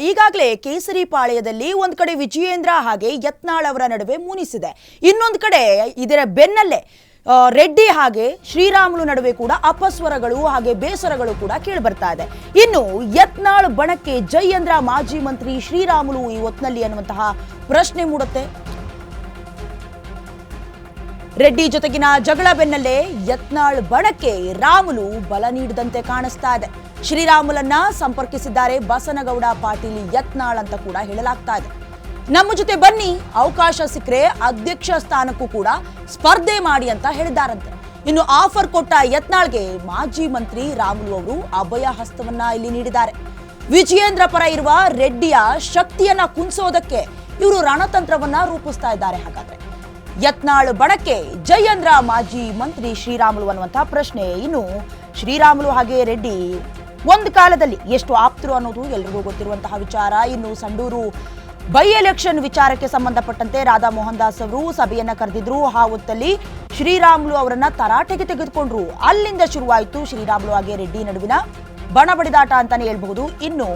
ಈಗಾಗಲೇ ಕೇಸರಿಪಾಳ್ಯದಲ್ಲಿ ಒಂದು ಕಡೆ ವಿಜಯೇಂದ್ರ ಹಾಗೆ ಯತ್ನಾಳ್ ಅವರ ನಡುವೆ ಮುನಿಸಿದೆ. ಇನ್ನೊಂದು ಕಡೆ ಇದರ ಬೆನ್ನಲ್ಲೇ ರೆಡ್ಡಿ ಹಾಗೆ ಶ್ರೀರಾಮುಲು ನಡುವೆ ಕೂಡ ಅಪಸ್ವರಗಳು ಹಾಗೆ ಬೇಸರಗಳು ಕೂಡ ಕೇಳಿಬರ್ತಾ ಇದೆ. ಇನ್ನು ಯತ್ನಾಳ್ ಬಣಕ್ಕೆ ಜೈ ಅಂದ್ರ ಮಾಜಿ ಮಂತ್ರಿ ಶ್ರೀರಾಮುಲು ಈ ಹೊತ್ತಿನಲ್ಲಿ ಅನ್ನುವಂತಹ ಪ್ರಶ್ನೆ ಮೂಡುತ್ತೆ. ರೆಡ್ಡಿ ಜೊತೆಗಿನ ಜಗಳ ಬೆನ್ನಲ್ಲೇ ಯತ್ನಾಳ್ ಬಣಕ್ಕೆ ರಾಮುಲು ಬಲ ನೀಡಿದಂತೆ ಕಾಣಿಸ್ತಾ ಇದೆ. ಶ್ರೀರಾಮುಲನ್ನ ಸಂಪರ್ಕಿಸಿದ್ದಾರೆ ಬಸನಗೌಡ ಪಾಟೀಲ್ ಯತ್ನಾಳ್ ಅಂತ ಕೂಡ ಹೇಳಲಾಗ್ತಾ ಇದೆ. ನಮ್ಮ ಜೊತೆ ಬನ್ನಿ, ಅವಕಾಶ ಸಿಕ್ಕರೆ ಅಧ್ಯಕ್ಷ ಸ್ಥಾನಕ್ಕೂ ಕೂಡ ಸ್ಪರ್ಧೆ ಮಾಡಿ ಅಂತ ಹೇಳಿದ್ದಾರಂತೆ. ಇನ್ನು ಆಫರ್ ಕೊಟ್ಟ ಯತ್ನಾಳ್ಗೆ ಮಾಜಿ ಮಂತ್ರಿ ರಾಮುಲು ಅವರು ಅಭಯ ಹಸ್ತವನ್ನ ಇಲ್ಲಿ ನೀಡಿದ್ದಾರೆ. ವಿಜಯೇಂದ್ರ ಪರ ಇರುವ ರೆಡ್ಡಿಯ ಶಕ್ತಿಯನ್ನ ಕುಂದಿಸೋದಕ್ಕೆ ಇವರು ರಣತಂತ್ರವನ್ನ ರೂಪಿಸ್ತಾ ಇದ್ದಾರೆ. ಹಾಗಾದ್ರೆ ಯತ್ನಾಳ್ ಬಣಕ್ಕೆ ಜೈ ಅಂದ್ರ ಮಾಜಿ ಮಂತ್ರಿ ಶ್ರೀರಾಮುಲು ಅನ್ನುವಂತಹ ಪ್ರಶ್ನೆ. ಇನ್ನು ಶ್ರೀರಾಮುಲು ಹಾಗೆ ರೆಡ್ಡಿ ಒಂದು ಕಾಲದಲ್ಲಿ ಎಷ್ಟು ಆಪ್ತರು ಅನ್ನೋದು ಎಲ್ರಿಗೂ ಗೊತ್ತಿರುವಂತಹ ವಿಚಾರ. ಇನ್ನು ಸಂಡೂರು ಬೈ ಎಲೆಕ್ಷನ್ ವಿಚಾರಕ್ಕೆ ಸಂಬಂಧಪಟ್ಟಂತೆ ರಾಧಾ ಮೋಹನ್ ದಾಸ್ ಅವರು ಸಭೆಯನ್ನ ಕರೆದಿದ್ರು. ಆ ಹೊತ್ತಲ್ಲಿ ಶ್ರೀರಾಮುಲು ಅವರನ್ನ ತರಾಟೆಗೆ ತೆಗೆದುಕೊಂಡ್ರು. ಅಲ್ಲಿಂದ ಶುರುವಾಯಿತು ಶ್ರೀರಾಮುಲು ಹಾಗೆ ರೆಡ್ಡಿ ನಡುವಿನ ಬಣ ಬಡಿದಾಟ ಅಂತಾನೆ ಹೇಳ್ಬಹುದು. ಇನ್ನು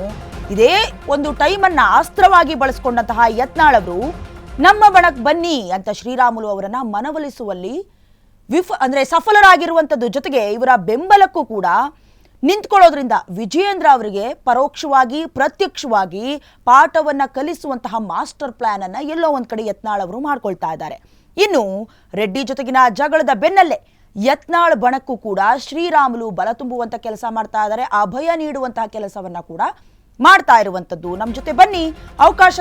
ಇದೇ ಒಂದು ಟೈಮನ್ನ ಅಸ್ತ್ರವಾಗಿ ಬಳಸಿಕೊಂಡಂತಹ ಯತ್ನಾಳ್ ಅವರು ನಮ್ಮ ಬಣಕ್ಕೆ ಬನ್ನಿ ಅಂತ ಶ್ರೀರಾಮುಲು ಅವರನ್ನ ಮನವೊಲಿಸುವಲ್ಲಿ ಸಫಲರಾಗಿರುವಂಥದ್ದು. ಜೊತೆಗೆ ಇವರ ಬೆಂಬಲಕ್ಕೂ ಕೂಡ ನಿಂತ್ಕೊಳ್ಳೋದ್ರಿಂದ ವಿಜಯೇಂದ್ರ ಅವರಿಗೆ ಪರೋಕ್ಷವಾಗಿ ಪ್ರತ್ಯಕ್ಷವಾಗಿ ಪಾಠವನ್ನ ಕಲಿಸುವಂತಹ ಮಾಸ್ಟರ್ ಪ್ಲಾನ್ ಅನ್ನ ಎಲ್ಲೋ ಒಂದ್ ಕಡೆ ಯತ್ನಾಳ್ ಅವರು ಮಾಡ್ಕೊಳ್ತಾ ಇದ್ದಾರೆ. ಇನ್ನು ರೆಡ್ಡಿ ಜೊತೆಗಿನ ಜಗಳದ ಬೆನ್ನಲ್ಲೇ ಯತ್ನಾಳ್ ಬಣಕ್ಕೂ ಕೂಡ ಶ್ರೀರಾಮುಲು ಬಲ ತುಂಬುವಂತ ಕೆಲಸ ಮಾಡ್ತಾ ಇದ್ದಾರೆ. ಅಭಯ ನೀಡುವಂತಹ ಕೆಲಸವನ್ನ ಕೂಡ ಮಾಡ್ತಾ ಇರುವಂತದ್ದು. ನಮ್ಮ ಜೊತೆ ಬನ್ನಿ, ಅವಕಾಶ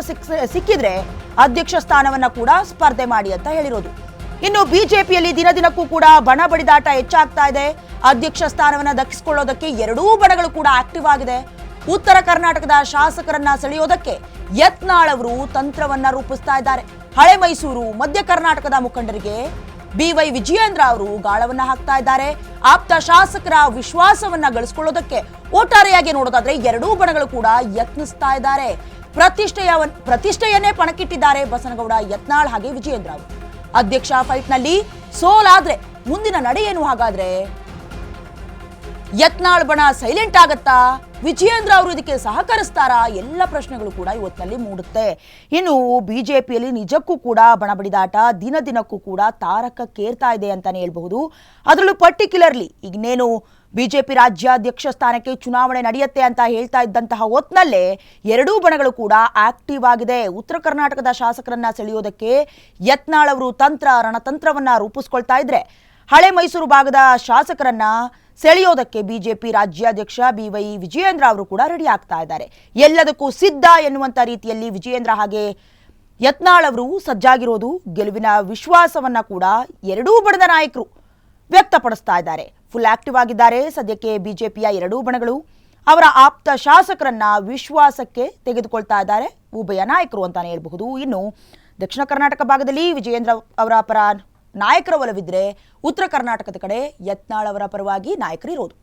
ಸಿಕ್ಕಿದ್ರೆ ಅಧ್ಯಕ್ಷ ಸ್ಥಾನವನ್ನ ಕೂಡ ಸ್ಪರ್ಧೆ ಮಾಡಿ ಅಂತ ಹೇಳಿರೋದು. ಇನ್ನು ಬಿಜೆಪಿಯಲ್ಲಿ ದಿನದಿನಕ್ಕೂ ಕೂಡ ಬಣ ಬಡಿದಾಟ ಹೆಚ್ಚಾಗ್ತಾ ಇದೆ. ಅಧ್ಯಕ್ಷ ಸ್ಥಾನವನ್ನ ದಕ್ಕಿಸಿಕೊಳ್ಳೋದಕ್ಕೆ ಎರಡೂ ಬಣಗಳು ಕೂಡ ಆಕ್ಟಿವ್ ಆಗಿದೆ. ಉತ್ತರ ಕರ್ನಾಟಕದ ಶಾಸಕರನ್ನ ಸೆಳೆಯೋದಕ್ಕೆ ಯತ್ನಾಳ್ ಅವರು ತಂತ್ರವನ್ನ ರೂಪಿಸ್ತಾ ಇದ್ದಾರೆ. ಹಳೆ ಮೈಸೂರು, ಮಧ್ಯ ಕರ್ನಾಟಕದ ಮುಖಂಡರಿಗೆ ಬಿವೈ ವಿಜಯೇಂದ್ರ ಅವರು ಗಾಳವನ್ನ ಹಾಕ್ತಾ ಇದ್ದಾರೆ. ಆಪ್ತ ಶಾಸಕರ ವಿಶ್ವಾಸವನ್ನ ಗಳಿಸಿಕೊಳ್ಳೋದಕ್ಕೆ ಒಟ್ಟಾರೆಯಾಗಿ ನೋಡೋದಾದ್ರೆ ಎರಡೂ ಬಣಗಳು ಕೂಡ ಯತ್ನಿಸ್ತಾ ಇದ್ದಾರೆ. ಪ್ರತಿಷ್ಠೆಯನ್ನೇ ಪಣಕ್ಕಿಟ್ಟಿದ್ದಾರೆ ಬಸನಗೌಡ ಯತ್ನಾಳ್ ಹಾಗೆ ವಿಜಯೇಂದ್ರ ಅವರು. ಅಧ್ಯಕ್ಷ ಫೈಟ್ ನಲ್ಲಿ ಸೋಲಾದ್ರೆ ಮುಂದಿನ ನಡೆ ಏನು? ಹಾಗಾದ್ರೆ ಯತ್ನಾಳ್ ಬಣ ಸೈಲೆಂಟ್ ಆಗತ್ತಾ? ವಿಜಯೇಂದ್ರ ಅವರು ಇದಕ್ಕೆ ಸಹಕರಿಸ್ತಾರಾ? ಎಲ್ಲ ಪ್ರಶ್ನೆಗಳು ಕೂಡ ಇವತ್ತಿನಲ್ಲಿ ಮೂಡುತ್ತೆ. ಇನ್ನು ಬಿಜೆಪಿಯಲ್ಲಿ ನಿಜಕ್ಕೂ ಕೂಡ ಬಣ ಬಡಿದಾಟ ದಿನದಿನಕ್ಕೂ ಕೂಡ ತಾರಕಕ್ಕೇರ್ತಾ ಇದೆ ಅಂತಾನೆ ಹೇಳ್ಬಹುದು. ಅದರಲ್ಲೂ ಪರ್ಟಿಕ್ಯುಲರ್ಲಿ ಈಗೇನು ಬಿಜೆಪಿ ರಾಜ್ಯಾಧ್ಯಕ್ಷ ಸ್ಥಾನಕ್ಕೆ ಚುನಾವಣೆ ನಡೆಯುತ್ತೆ ಅಂತ ಹೇಳ್ತಾ ಇದ್ದಂತಹ ಹೊತ್ನಲ್ಲೇ ಎರಡೂ ಬಣಗಳು ಕೂಡ ಆಕ್ಟಿವ್ ಆಗಿದೆ. ಉತ್ತರ ಕರ್ನಾಟಕದ ಶಾಸಕರನ್ನ ಸೆಳೆಯೋದಕ್ಕೆ ಯತ್ನಾಳ್ ಅವರು ರಣತಂತ್ರವನ್ನ ರೂಪಿಸ್ಕೊಳ್ತಾ ಇದ್ರೆ, ಹಳೆ ಮೈಸೂರು ಭಾಗದ ಶಾಸಕರನ್ನ ಸೆಳೆಯೋದಕ್ಕೆ ಬಿಜೆಪಿ ರಾಜ್ಯಾಧ್ಯಕ್ಷ ಬಿವೈ ವಿಜಯೇಂದ್ರ ಅವರು ಕೂಡ ರೆಡಿ ಆಗ್ತಾ ಇದ್ದಾರೆ. ಎಲ್ಲದಕ್ಕೂ ಸಿದ್ಧ ಎನ್ನುವಂತ ರೀತಿಯಲ್ಲಿ ವಿಜಯೇಂದ್ರ ಹಾಗೆ ಯತ್ನಾಳ್ ಅವರು ಸಜ್ಜಾಗಿರೋದು. ಗೆಲುವಿನ ವಿಶ್ವಾಸವನ್ನ ಕೂಡ ಎರಡೂ ಬಣದ ನಾಯಕರು ವ್ಯಕ್ತಪಡಿಸ್ತಾ ಇದ್ದಾರೆ. ಫುಲ್ ಆಕ್ಟಿವ್ ಆಗಿದ್ದಾರೆ. ಸದ್ಯಕ್ಕೆ ಬಿಜೆಪಿಯ ಎರಡೂ ಬಣಗಳು ಅವರ ಆಪ್ತ ಶಾಸಕರನ್ನ ವಿಶ್ವಾಸಕ್ಕೆ ತೆಗೆದುಕೊಳ್ತಾ ಇದ್ದಾರೆ ಉಭಯ ನಾಯಕರು ಅಂತಾನೆ ಹೇಳ್ಬಹುದು. ಇನ್ನು ದಕ್ಷಿಣ ಕರ್ನಾಟಕ ಭಾಗದಲ್ಲಿ ವಿಜಯೇಂದ್ರ ಅವರ ಪರ ನಾಯಕರ ಒಲವಿದ್ರೆ, ಉತ್ತರ ಕರ್ನಾಟಕದ ಕಡೆ ಯತ್ನಾಳ್ ಅವರ ಪರವಾಗಿ ನಾಯಕರು ಇರೋದು.